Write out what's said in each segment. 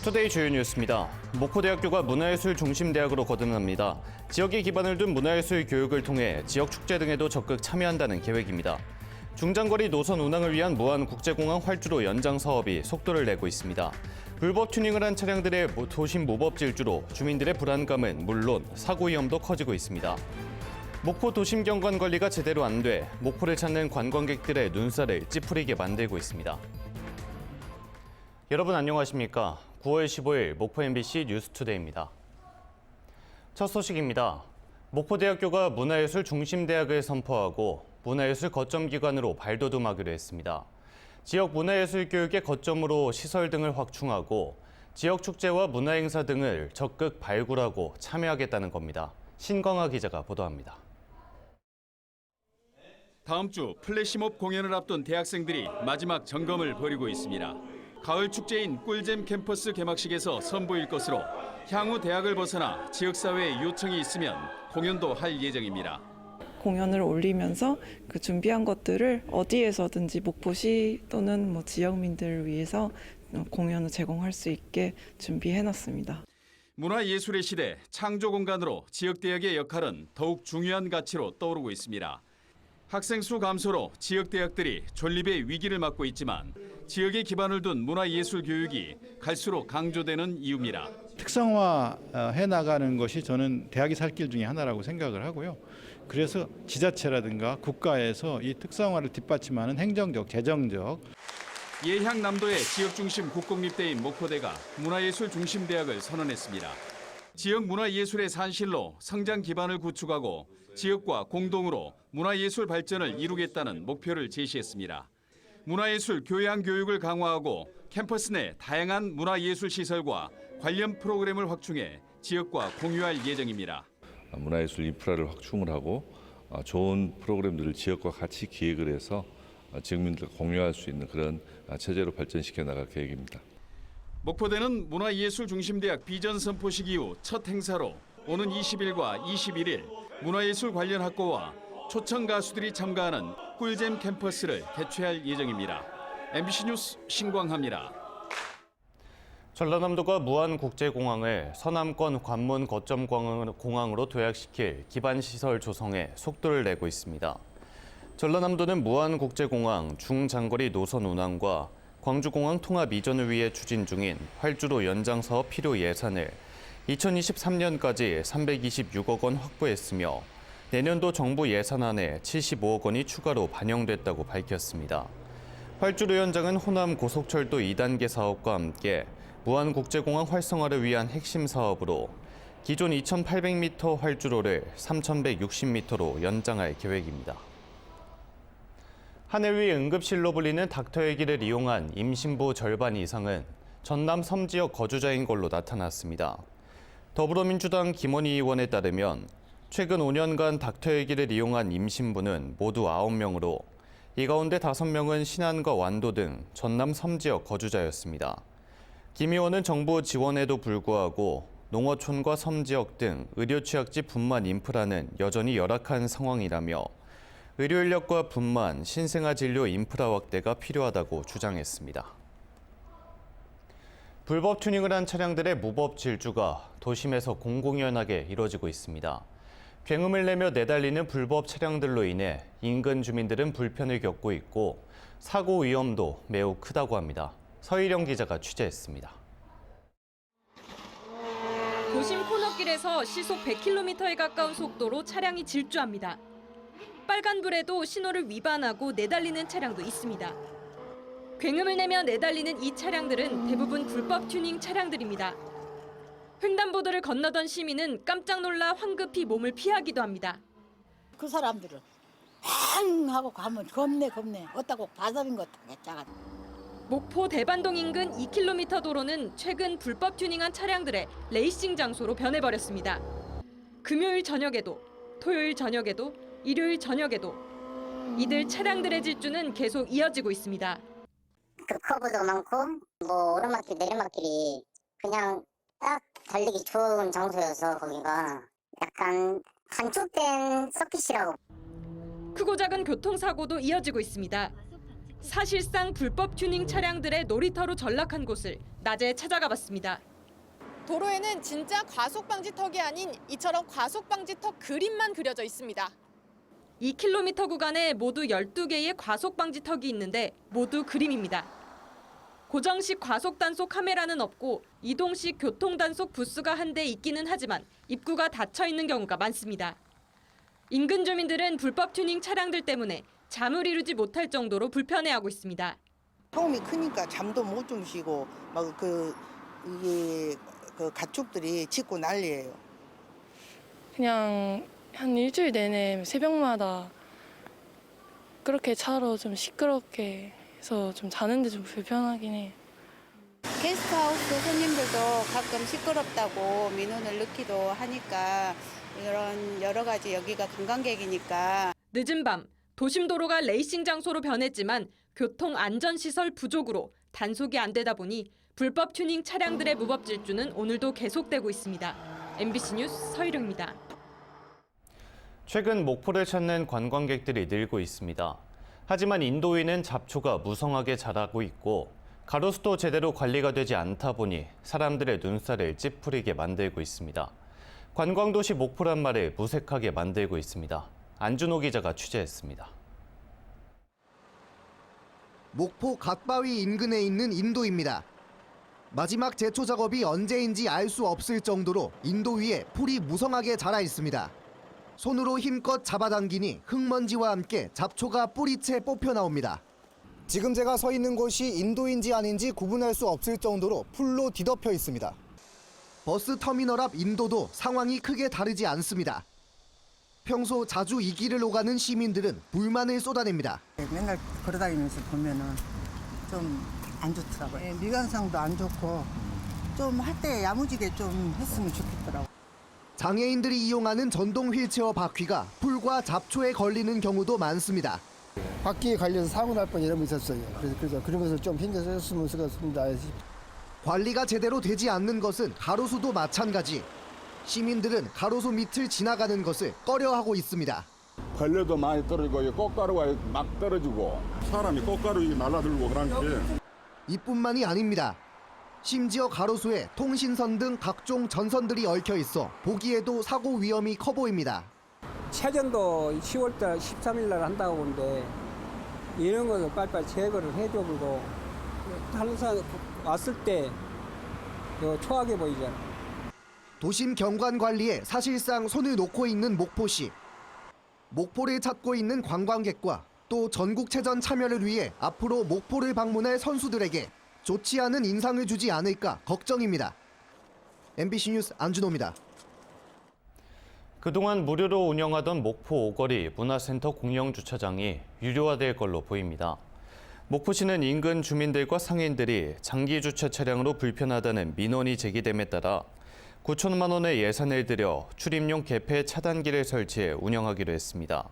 투데이 주요 뉴스입니다. 목포대학교가 문화예술 중심대학으로 거듭납니다. 지역에 기반을 둔 문화예술 교육을 통해 지역 축제 등에도 적극 참여한다는 계획입니다. 중장거리 노선 운항을 위한 무안국제공항 활주로 연장 사업이 속도를 내고 있습니다. 불법 튜닝을 한 차량들의 도심 무법 질주로 주민들의 불안감은 물론 사고 위험도 커지고 있습니다. 목포 도심 경관 관리가 제대로 안 돼 목포를 찾는 관광객들의 눈살을 찌푸리게 만들고 있습니다. 여러분 안녕하십니까? 9월 15일 목포 MBC 뉴스투데이입니다. 첫 소식입니다. 목포대학교가 문화예술 중심대학을 선포하고 문화예술 거점기관으로 발돋움하기로 했습니다. 지역 문화예술 교육의 거점으로 시설 등을 확충하고 지역 축제와 문화행사 등을 적극 발굴하고 참여하겠다는 겁니다. 신광하 기자가 보도합니다. 다음 주 플래시몹 공연을 앞둔 대학생들이 마지막 점검을 벌이고 있습니다. 가을 축제인 꿀잼 캠퍼스 개막식에서 선보일 것으로 향후 대학을 벗어나 지역사회에 요청이 있으면 공연도 할 예정입니다. 공연을 올리면서 그 준비한 것들을 어디에서든지 목포시 또는 지역민들을 위해서 공연을 제공할 수 있게 준비해놨습니다. 문화예술의 시대 창조 공간으로 지역대학의 역할은 더욱 중요한 가치로 떠오르고 있습니다. 학생 수 감소로 지역대학들이 존립의 위기를 맞고 있지만 지역에 기반을 둔 문화예술 교육이 갈수록 강조되는 이유입니다. 특성화해 나가는 것이 저는 대학이 살 길 중에 하나라고 생각을 하고요. 그래서 지자체라든가 국가에서 이 특성화를 뒷받침하는 행정적, 재정적 예향남도의 지역중심 국공립대인 목포대가 문화예술 중심대학을 선언했습니다. 지역 문화예술의 산실로 성장 기반을 구축하고 지역과 공동으로 문화예술 발전을 이루겠다는 목표를 제시했습니다. 문화예술 교양 교육을 강화하고 캠퍼스 내 다양한 문화예술 시설과 관련 프로그램을 확충해 지역과 공유할 예정입니다. 문화예술 인프라를 확충을 하고 좋은 프로그램들을 지역과 같이 기획을 해서 지역민들과 공유할 수 있는 그런 체제로 발전시켜 나갈 계획입니다. 목포대는 문화예술 중심대학 비전 선포식 이후 첫 행사로 오는 20일과 21일 문화예술 관련 학과와 초청 가수들이 참가하는 꿀잼 캠퍼스를 개최할 예정입니다. MBC 뉴스 신광하입니다. 전라남도가 무안국제공항을 서남권 관문 거점 공항으로 도약시킬 기반시설 조성에 속도를 내고 있습니다. 전라남도는 무안국제공항 중장거리 노선 운항과 광주공항 통합 이전을 위해 추진 중인 활주로 연장 사업 필요 예산을 2023년까지 326억 원 확보했으며 내년도 정부 예산안에 75억 원이 추가로 반영됐다고 밝혔습니다. 활주로 연장은 호남 고속철도 2단계 사업과 함께 무안국제공항 활성화를 위한 핵심 사업으로 기존 2,800m 활주로를 3,160m로 연장할 계획입니다. 하늘 위 응급실로 불리는 닥터헬기를 이용한 임신부 절반 이상은 전남 섬 지역 거주자인 걸로 나타났습니다. 더불어민주당 김원희 의원에 따르면 최근 5년간 닥터헬기를 이용한 임신부는 모두 9명으로 이 가운데 5명은 신안과 완도 등 전남 섬 지역 거주자였습니다. 김 의원은 정부 지원에도 불구하고 농어촌과 섬 지역 등 의료 취약지 분만 인프라는 여전히 열악한 상황이라며 의료 인력과 분만, 신생아 진료 인프라 확대가 필요하다고 주장했습니다. 불법 튜닝을 한 차량들의 무법 질주가 도심에서 공공연하게 이뤄지고 있습니다. 굉음을 내며 내달리는 불법 차량들로 인해 인근 주민들은 불편을 겪고 있고 사고 위험도 매우 크다고 합니다. 서희령 기자가 취재했습니다. 도심 코너길에서 시속 100km에 가까운 속도로 차량이 질주합니다. 빨간불에도 신호를 위반하고 내달리는 차량도 있습니다. 굉음을 내며 내달리는 이 차량들은 대부분 불법 튜닝 차량들입니다. 횡단보도를 건너던 시민은 깜짝 놀라 황급히 몸을 피하기도 합니다. 그 사람들은 행 하고 가면 겁내 어따고 바다인 것 같아. 목포 대반동 인근 2km 도로는 최근 불법 튜닝한 차량들의 레이싱 장소로 변해버렸습니다. 금요일 저녁에도, 토요일 저녁에도, 일요일 저녁에도 이들 차량들의 질주는 계속 이어지고 있습니다. 그 커브도 많고 오르막길 내리막길이 그냥 딱 달리기 좋은 장소여서 거기가 약간 단축된 서킷이라고. 크고 작은 교통사고도 이어지고 있습니다. 사실상 불법 튜닝 차량들의 놀이터로 전락한 곳을 낮에 찾아가 봤습니다. 도로에는 진짜 과속방지턱이 아닌 이처럼 과속방지턱 그림만 그려져 있습니다. 2km 구간에 모두 12개의 과속방지턱이 있는데 모두 그림입니다. 고정식 과속단속 카메라는 없고 이동식 교통단속 부스가 한 대 있기는 하지만 입구가 닫혀 있는 경우가 많습니다. 인근 주민들은 불법 튜닝 차량들 때문에 잠을 이루지 못할 정도로 불편해하고 있습니다. 소음이 크니까 잠도 못 주무시고 막 이게 가축들이 짖고 난리예요. 그냥 한 일주일 내내 새벽마다 그렇게 차로 좀 시끄럽게 해서 좀 자는데 좀 불편하긴 해요. 게스트하우스 손님들도 가끔 시끄럽다고 민원을 넣기도 하니까 이런 여러 가지 여기가 관광객이니까. 늦은 밤 도심 도로가 레이싱 장소로 변했지만 교통 안전 시설 부족으로 단속이 안 되다 보니 불법 튜닝 차량들의 무법 질주는 오늘도 계속되고 있습니다. MBC 뉴스 서희령입니다. 최근 목포를 찾는 관광객들이 늘고 있습니다. 하지만 인도위는 잡초가 무성하게 자라고 있고 가로수도 제대로 관리가 되지 않다 보니 사람들의 눈살을 찌푸리게 만들고 있습니다. 관광도시 목포란 말을 무색하게 만들고 있습니다. 안준호 기자가 취재했습니다. 목포 갓바위 인근에 있는 인도입니다. 마지막 제초 작업이 언제인지 알 수 없을 정도로 인도 위에 풀이 무성하게 자라 있습니다. 손으로 힘껏 잡아당기니 흙먼지와 함께 잡초가 뿌리채 뽑혀 나옵니다. 지금 제가 서 있는 곳이 인도인지 아닌지 구분할 수 없을 정도로 풀로 뒤덮여 있습니다. 버스 터미널 앞 인도도 상황이 크게 다르지 않습니다. 평소 자주 이 길을 오가는 시민들은 불만을 쏟아냅니다. 맨날 걸어다니면서 보면은 좀 안 좋더라고요. 미관상도 안 좋고 좀 할 때 야무지게 좀 했으면 좋겠더라고요. 장애인들이 이용하는 전동 휠체어 바퀴가 풀과 잡초에 걸리는 경우도 많습니다. 바퀴에 갈려서 사고 날 뻔 이런 거 있었어요. 그래서 그러면서 좀 힘들어 했으면 좋겠습니다. 관리가 제대로 되지 않는 것은 가로수도 마찬가지. 시민들은 가로수 밑을 지나가는 것을 꺼려하고 있습니다. 걸려도 많이 떨어지고 꽃가루가 막 떨어지고 사람이 꽃가루 날아들고 그런 게. 이뿐만이 아닙니다. 심지어 가로수에 통신선 등 각종 전선들이 얽혀 있어 보기에도 사고 위험이 커 보입니다. 체전도 10월달 13일 날 한다고 보는데 이런 것을 빨리빨리 제거를 해줘도 항상 왔을 때 초하게 보이잖아. 도심 경관 관리에 사실상 손을 놓고 있는 목포시. 목포를 찾고 있는 관광객과 또 전국체전 참여를 위해 앞으로 목포를 방문할 선수들에게 좋지 않은 인상을 주지 않을까 걱정입니다. MBC 뉴스 안준호입니다. 그동안 무료로 운영하던 목포 오거리 문화센터 공영 주차장이 유료화될 걸로 보입니다. 목포시는 인근 주민들과 상인들이 장기 주차 차량으로 불편하다는 민원이 제기됨에 따라 9천만 원의 예산을 들여 출입용 개폐 차단기를 설치해 운영하기로 했습니다.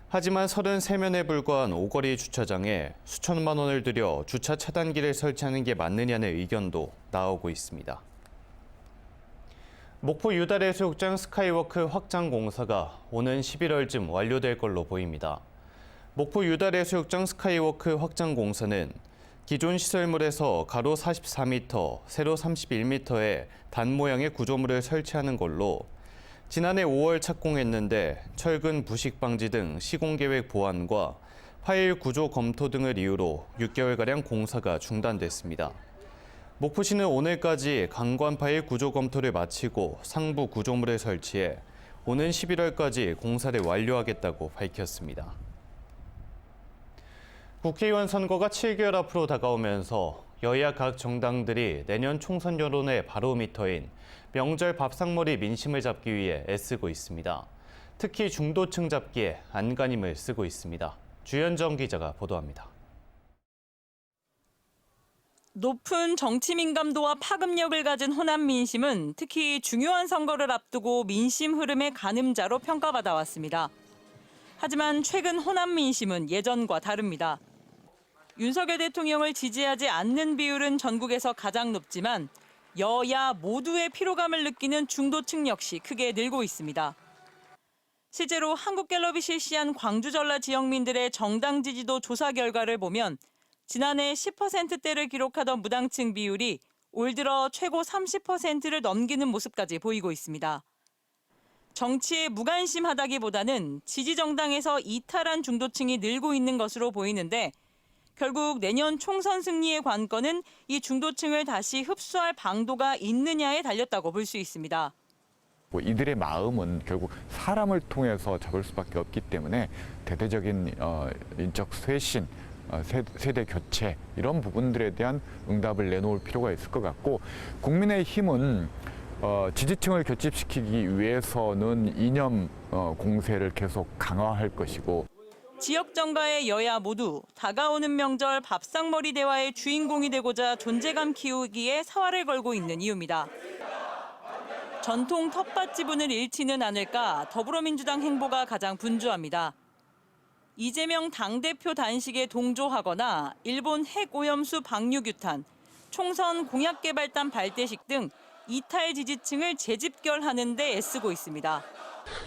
하지만 33면에 불과한 오거리 주차장에 수천만 원을 들여 주차 차단기를 설치하는 게 맞느냐는 의견도 나오고 있습니다. 목포 유달해수욕장 스카이워크 확장 공사가 오는 11월쯤 완료될 걸로 보입니다. 목포 유달해수욕장 스카이워크 확장 공사는 기존 시설물에서 가로 44m, 세로 31m의 단 모양의 구조물을 설치하는 걸로 지난해 5월 착공했는데 철근 부식 방지 등 시공 계획 보완과 파일 구조 검토 등을 이유로 6개월가량 공사가 중단됐습니다. 목포시는 오늘까지 강관 파일 구조 검토를 마치고 상부 구조물을 설치해 오는 11월까지 공사를 완료하겠다고 밝혔습니다. 국회의원 선거가 7개월 앞으로 다가오면서 여야 각 정당들이 내년 총선 여론의 바로미터인 명절 밥상머리 민심을 잡기 위해 애쓰고 있습니다. 특히 중도층 잡기에 안간힘을 쓰고 있습니다. 주현정 기자가 보도합니다. 높은 정치 민감도와 파급력을 가진 호남 민심은 특히 중요한 선거를 앞두고 민심 흐름의 가늠자로 평가받아 왔습니다. 하지만 최근 호남 민심은 예전과 다릅니다. 윤석열 대통령을 지지하지 않는 비율은 전국에서 가장 높지만 여야 모두의 피로감을 느끼는 중도층 역시 크게 늘고 있습니다. 실제로 한국갤럽이 실시한 광주 전라 지역민들의 정당 지지도 조사 결과를 보면 지난해 10%대를 기록하던 무당층 비율이 올 들어 최고 30%를 넘기는 모습까지 보이고 있습니다. 정치에 무관심하다기보다는 지지 정당에서 이탈한 중도층이 늘고 있는 것으로 보이는데 결국 내년 총선 승리의 관건은 이 중도층을 다시 흡수할 방도가 있느냐에 달렸다고 볼 수 있습니다. 이들의 마음은 결국 사람을 통해서 잡을 수밖에 없기 때문에 대대적인 인적 쇄신, 세대 교체 이런 부분들에 대한 응답을 내놓을 필요가 있을 것 같고 국민의힘은 지지층을 결집시키기 위해서는 이념 공세를 계속 강화할 것이고 지역 정가의 여야 모두 다가오는 명절 밥상머리 대화의 주인공이 되고자 존재감 키우기에 사활을 걸고 있는 이유입니다. 전통 텃밭 지분을 잃지는 않을까 더불어민주당 행보가 가장 분주합니다. 이재명 당대표 단식에 동조하거나 일본 핵오염수 방류규탄, 총선 공약개발단 발대식 등 이탈 지지층을 재집결하는 데 애쓰고 있습니다.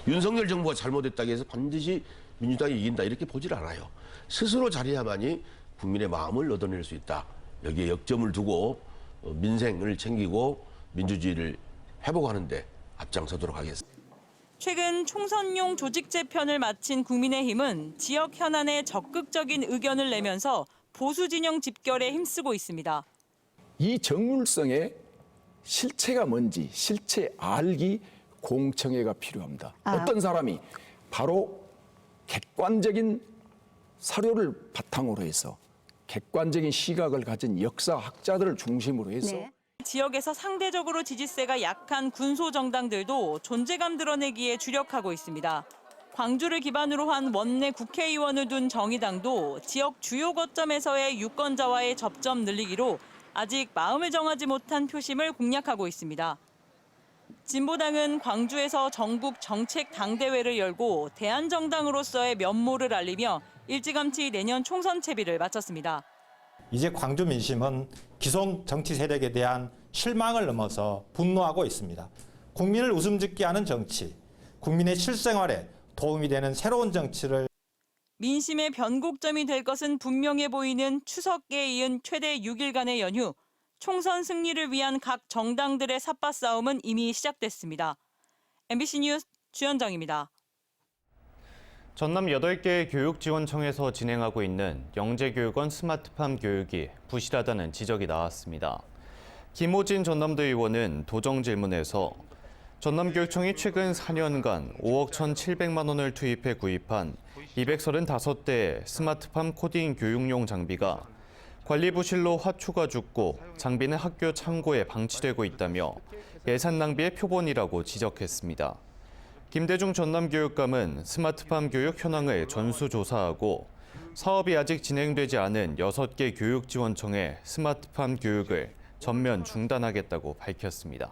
윤석열 정부가 잘못했다고 해서 반드시 민주당이 이긴다 이렇게 보질 않아요. 스스로 잘해야만이 국민의 마음을 얻어낼 수 있다. 여기에 역점을 두고 민생을 챙기고 민주주의를 회복하는 데 앞장서도록 하겠습니다. 최근 총선용 조직 재편을 마친 국민의힘은 지역 현안에 적극적인 의견을 내면서 보수 진영 집결에 힘쓰고 있습니다. 이 정률성의 실체가 뭔지 실체 알기 공청회가 필요합니다. 어떤 사람이 바로 객관적인 사료를 바탕으로 해서 객관적인 시각을 가진 역사학자들을 중심으로 해서 지역에서 상대적으로 지지세가 약한 군소 정당들도 존재감 드러내기에 주력하고 있습니다. 광주를 기반으로 한 원내 국회의원을 둔 정의당도 지역 주요 거점에서의 유권자와의 접점 늘리기로 아직 마음을 정하지 못한 표심을 공략하고 있습니다. 진보당은 광주에서 전국 정책 당대회를 열고 대한정당으로서의 면모를 알리며 일찌감치 내년 총선 채비를 마쳤습니다. 이제 광주 민심은 기성 정치 세력에 대한 실망을 넘어서 분노하고 있습니다. 국민을 웃음짓게 하는 정치, 국민의 실생활에 도움이 되는 새로운 정치를 민심의 변곡점이 될 것은 분명해 보이는 추석에 이은 최대 6일간의 연휴, 총선 승리를 위한 각 정당들의 삿바 싸움은 이미 시작됐습니다. MBC 뉴스 주현정입니다. 전남 8개 교육지원청에서 진행하고 있는 영재교육원 스마트팜 교육이 부실하다는 지적이 나왔습니다. 김호진 전남도 의원은 도정 질문에서 전남교육청이 최근 4년간 5억 1,700만 원을 투입해 구입한 235대의 스마트팜 코딩 교육용 장비가 관리 부실로 화초가 죽고 장비는 학교 창고에 방치되고 있다며 예산 낭비의 표본이라고 지적했습니다. 김대중 전남교육감은 스마트팜 교육 현황을 전수조사하고 사업이 아직 진행되지 않은 6개 교육지원청의 스마트팜 교육을 전면 중단하겠다고 밝혔습니다.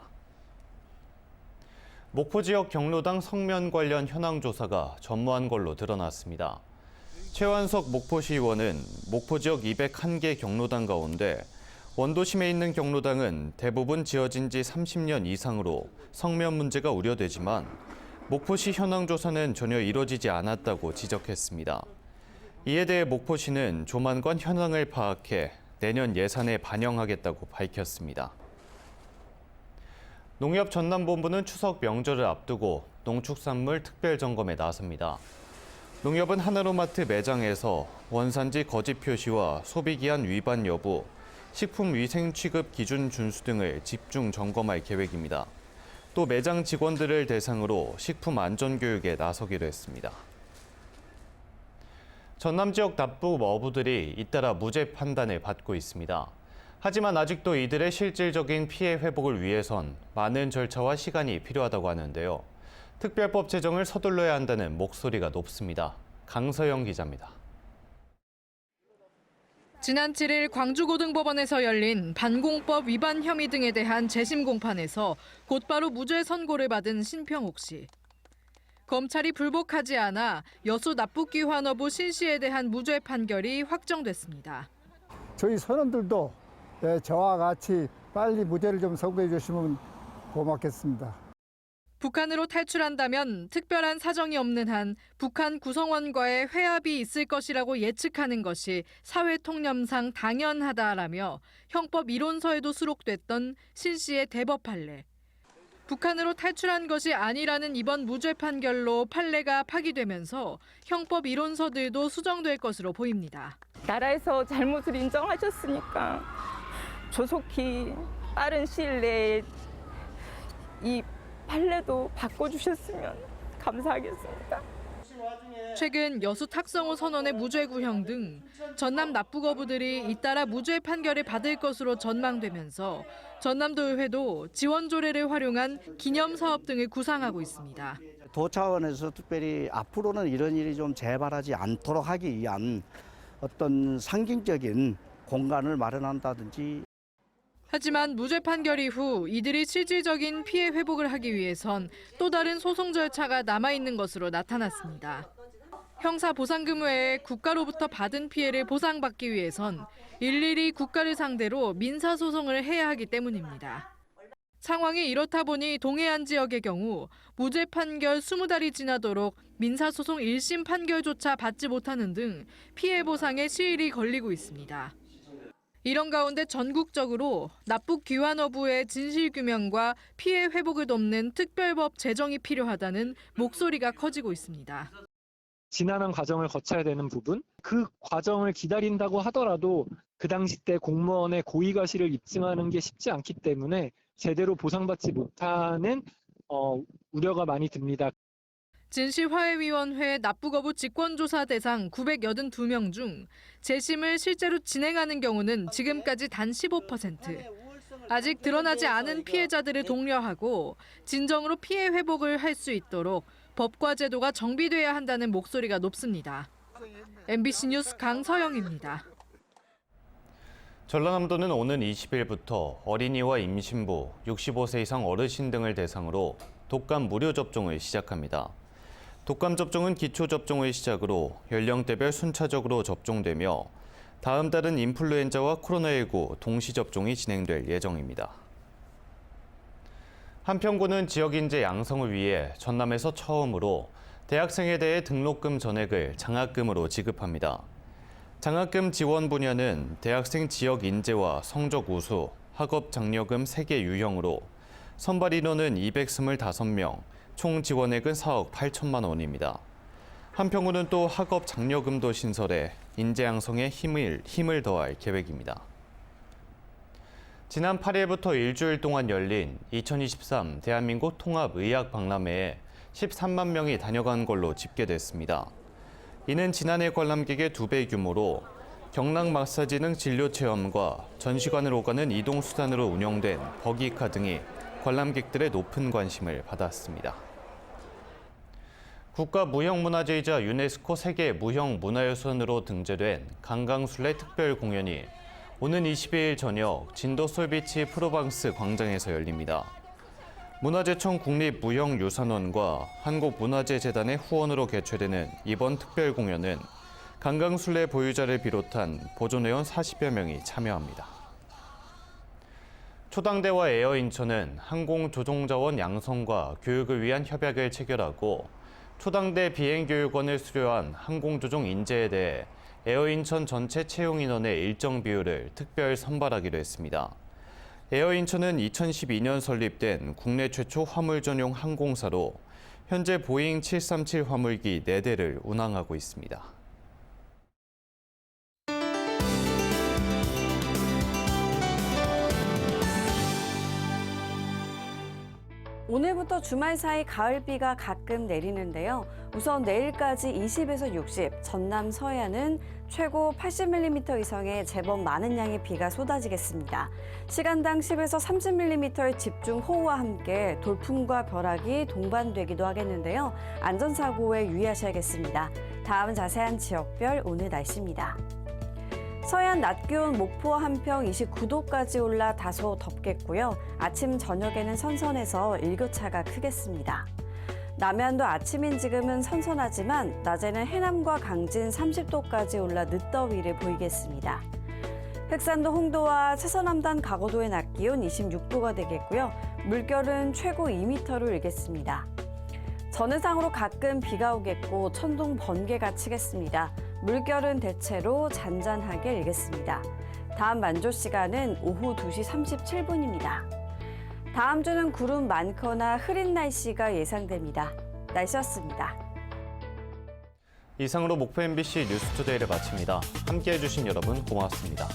목포 지역 경로당 성면 관련 현황 조사가 전무한 걸로 드러났습니다. 최완석 목포시의원은 목포 지역 201개 경로당 가운데 원도심에 있는 경로당은 대부분 지어진 지 30년 이상으로 성면 문제가 우려되지만 목포시 현황 조사는 전혀 이뤄지지 않았다고 지적했습니다. 이에 대해 목포시는 조만간 현황을 파악해 내년 예산에 반영하겠다고 밝혔습니다. 농협 전남본부는 추석 명절을 앞두고 농축산물 특별 점검에 나섭니다. 농협은 하나로마트 매장에서 원산지 거짓 표시와 소비기한 위반 여부, 식품위생 취급 기준 준수 등을 집중 점검할 계획입니다. 또 매장 직원들을 대상으로 식품 안전 교육에 나서기로 했습니다. 전남 지역 납북 어부들이 잇따라 무죄 판단을 받고 있습니다. 하지만 아직도 이들의 실질적인 피해 회복을 위해선 많은 절차와 시간이 필요하다고 하는데요. 특별법 제정을 서둘러야 한다는 목소리가 높습니다. 강서영 기자입니다. 지난 7일 광주고등법원에서 열린 반공법 위반 혐의 등에 대한 재심 공판에서 곧바로 무죄 선고를 받은 신평옥 씨. 검찰이 불복하지 않아 여수 납북기 환어부 신 씨에 대한 무죄 판결이 확정됐습니다. 저희 선원들도 저와 같이 빨리 무죄를 좀 선고해 주시면 고맙겠습니다. 북한으로 탈출한다면 특별한 사정이 없는 한 북한 구성원과의 회합이 있을 것이라고 예측하는 것이 사회통념상 당연하다라며 형법 이론서에도 수록됐던 신 씨의 대법 판례. 북한으로 탈출한 것이 아니라는 이번 무죄 판결로 판례가 파기되면서 형법 이론서들도 수정될 것으로 보입니다. 나라에서 잘못을 인정하셨으니까 조속히 빠른 시일 내에 이 판례도 바꿔주셨으면 감사하겠습니다. 최근 여수 탁성호 선원의 무죄 구형 등 전남 납부거부들이 잇따라 무죄 판결을 받을 것으로 전망되면서 전남도의회도 지원 조례를 활용한 기념 사업 등을 구상하고 있습니다. 도 차원에서 특별히 앞으로는 이런 일이 좀 재발하지 않도록 하기 위한 어떤 상징적인 공간을 마련한다든지. 하지만 무죄 판결 이후 이들이 실질적인 피해 회복을 하기 위해선 또 다른 소송 절차가 남아있는 것으로 나타났습니다. 형사보상금 외에 국가로부터 받은 피해를 보상받기 위해선 일일이 국가를 상대로 민사소송을 해야 하기 때문입니다. 상황이 이렇다 보니 동해안 지역의 경우 무죄 판결 20달이 지나도록 민사소송 1심 판결조차 받지 못하는 등 피해 보상에 시일이 걸리고 있습니다. 이런 가운데 전국적으로 납북 귀환 여부의 진실규명과 피해 회복을 돕는 특별법 제정이 필요하다는 목소리가 커지고 있습니다. 지난한 과정을 거쳐야 되는 부분, 그 과정을 기다린다고 하더라도 그 당시 때 공무원의 고의과실을 입증하는 게 쉽지 않기 때문에 제대로 보상받지 못하는 우려가 많이 듭니다. 진실화해위원회 납부거부 직권조사 대상 982명 중 재심을 실제로 진행하는 경우는 지금까지 단 15%. 아직 드러나지 않은 피해자들을 독려하고 진정으로 피해 회복을 할 수 있도록 법과 제도가 정비돼야 한다는 목소리가 높습니다. MBC 뉴스 강서영입니다. 전라남도는 오는 20일부터 어린이와 임신부, 65세 이상 어르신 등을 대상으로 독감 무료 접종을 시작합니다. 독감 접종은 기초 접종을 시작으로 연령대별 순차적으로 접종되며 다음 달은 인플루엔자와 코로나19 동시 접종이 진행될 예정입니다. 한평구는 지역인재 양성을 위해 전남에서 처음으로 대학생에 대해 등록금 전액을 장학금으로 지급합니다. 장학금 지원 분야는 대학생 지역 인재와 성적 우수, 학업 장려금 3개 유형으로 선발 인원은 225명, 총 지원액은 4억 8천만 원입니다. 한평구는 또 학업 장려금도 신설해 인재 양성에 힘을 더할 계획입니다. 지난 8일부터 일주일 동안 열린 2023 대한민국 통합의학박람회에 13만 명이 다녀간 걸로 집계됐습니다. 이는 지난해 관람객의 2배 규모로 경락 마사지 등 진료 체험과 전시관을 오가는 이동수단으로 운영된 버기카 등이 관람객들의 높은 관심을 받았습니다. 국가무형문화재이자 유네스코 세계 무형문화유산으로 등재된 강강술래 특별공연이 오는 22일 저녁 진도 솔비치 프로방스 광장에서 열립니다. 문화재청 국립무형유산원과 한국문화재재단의 후원으로 개최되는 이번 특별공연은 강강술래 보유자를 비롯한 보존회원 40여 명이 참여합니다. 초당대와 에어인천은 항공조종자원 양성과 교육을 위한 협약을 체결하고 초당대 비행교육원을 수료한 항공조종 인재에 대해 에어인천 전체 채용 인원의 일정 비율을 특별 선발하기로 했습니다. 에어인천은 2012년 설립된 국내 최초 화물 전용 항공사로 현재 보잉 737 화물기 4대를 운항하고 있습니다. 오늘부터 주말 사이 가을비가 가끔 내리는데요. 우선 내일까지 20에서 60, 전남 서해안은 최고 80mm 이상의 제법 많은 양의 비가 쏟아지겠습니다. 시간당 10에서 30mm의 집중 호우와 함께 돌풍과 벼락이 동반되기도 하겠는데요. 안전사고에 유의하셔야겠습니다. 다음 자세한 지역별 오늘 날씨입니다. 서해안 낮 기온 목포와 한평 29도까지 올라 다소 덥겠고요. 아침 저녁에는 선선해서 일교차가 크겠습니다. 남해안도 아침인 지금은 선선하지만 낮에는 해남과 강진 30도까지 올라 늦더위를 보이겠습니다. 흑산도 홍도와 채서남단 가고도의 낮 기온 26도가 되겠고요. 물결은 최고 2m를 일겠습니다. 전해상으로 가끔 비가 오겠고 천둥 번개가 치겠습니다. 물결은 대체로 잔잔하게 일겠습니다. 다음 만조 시간은 오후 2시 37분입니다. 다음 주는 구름 많거나 흐린 날씨가 예상됩니다. 날씨였습니다. 이상으로 목포 MBC 뉴스투데이를 마칩니다. 함께해 주신 여러분 고맙습니다.